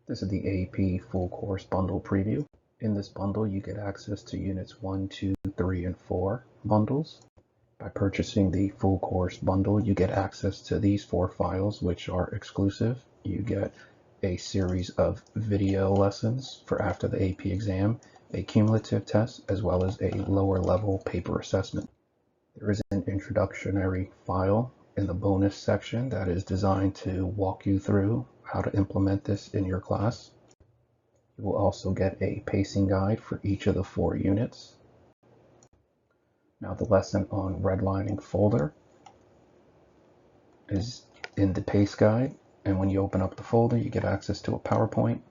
This is the AP Full Course Bundle Preview. In this bundle, you get access to Units 1, 2, 3, and 4 bundles. By purchasing the Full Course Bundle, you get access to these 4 files, which are exclusive. You get a series of video lessons for after the AP exam, a cumulative test, as well as a lower level paper assessment. There is an introductory file in the bonus section that is designed to walk you through how to implement this in your class. You will also get a pacing guide for each of the 4 units. Now the lesson on redlining folder is in the pace guide, and when you open up the folder you get access to a PowerPoint,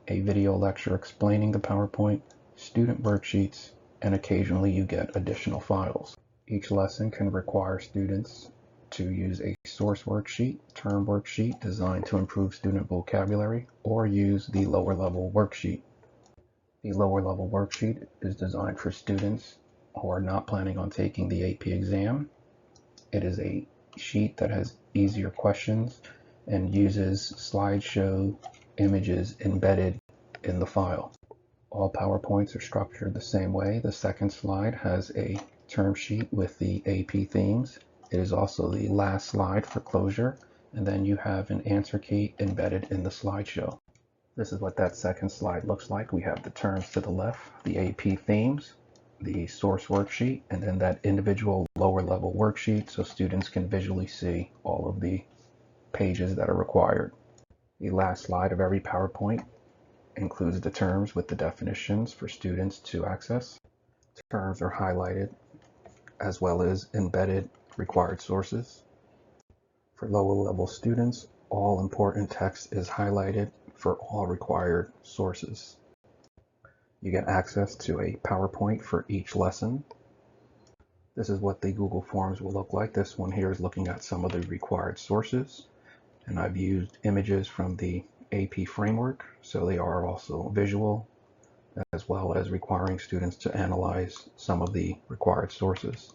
a video lecture explaining the PowerPoint, student worksheets, and occasionally you get additional files. Each lesson can require students to use a source worksheet, term worksheet designed to improve student vocabulary, or use the lower level worksheet. The lower level worksheet is designed for students who are not planning on taking the AP exam. It is a sheet that has easier questions and uses slideshow images embedded in the file. All PowerPoints are structured the same way. The second slide has a term sheet with the AP themes. It is also the last slide for closure, and then you have an answer key embedded in the slideshow. This is what that second slide looks like. We have the terms to the left, the AP themes, the source worksheet, and then that individual lower level worksheet so students can visually see all of the pages that are required. The last slide of every PowerPoint includes the terms with the definitions for students to access. Terms are highlighted as well as embedded required sources. For lower level students, all important text is highlighted for all required sources. You get access to a PowerPoint for each lesson. This is what the Google Forms will look like. This one here is looking at some of the required sources, and I've used images from the AP framework, so they are also visual, as well as requiring students to analyze some of the required sources.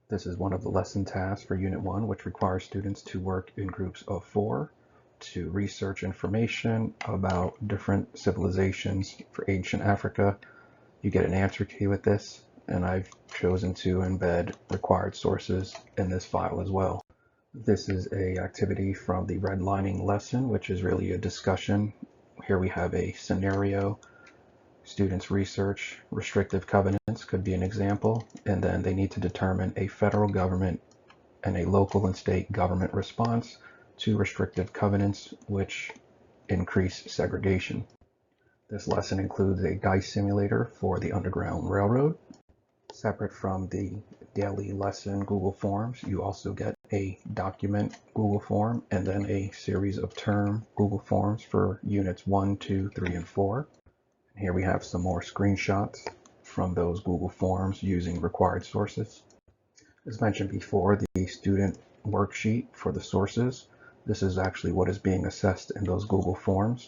This is one of the lesson tasks for Unit 1, which requires students to work in groups of 4 to research information about different civilizations for ancient Africa. You get an answer key with this, and I've chosen to embed required sources in this file as well. This is an activity from the redlining lesson, which is really a discussion. Here we have a scenario. Students research restrictive covenants could be an example, and then they need to determine a federal government and a local and state government response to restrictive covenants which increase segregation. This lesson includes a dice simulator for the Underground Railroad. Separate from the daily lesson Google Forms, you also get a document Google Form and then a series of term Google Forms for Units 1, 2, 3, and 4. Here we have some more screenshots from those Google Forms using required sources. As mentioned before, the student worksheet for the sources, this is actually what is being assessed in those Google Forms.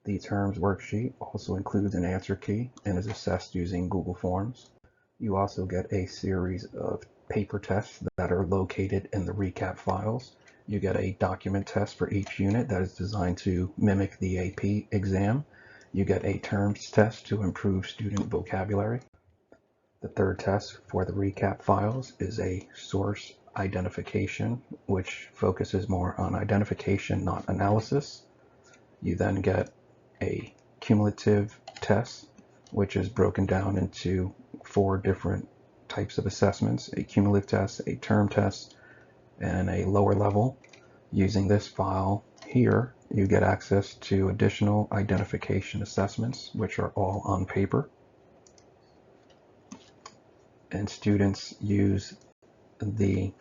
The terms worksheet also includes an answer key and is assessed using Google Forms. You also get a series of paper tests that are located in the recap files. You get a document test for each unit that is designed to mimic the AP exam. You get a terms test to improve student vocabulary. The third test for the recap files is a source identification, which focuses more on identification, not analysis. You then get a cumulative test, which is broken down into 4 different types of assessments: a cumulative test, a term test, and a lower level. Using this file here, you get access to additional identification assessments, which are all on paper. And students use the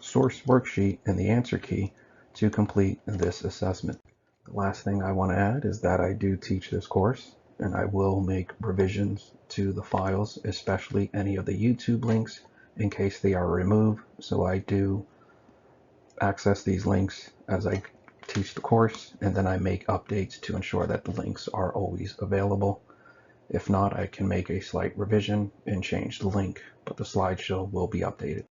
source worksheet and the answer key to complete this assessment. The last thing I want to add is that I do teach this course, and I will make revisions to the files, especially any of the YouTube links, in case they are removed. So I do access these links as I teach the course, and then I make updates to ensure that the links are always available. If not, I can make a slight revision and change the link, but the slideshow will be updated.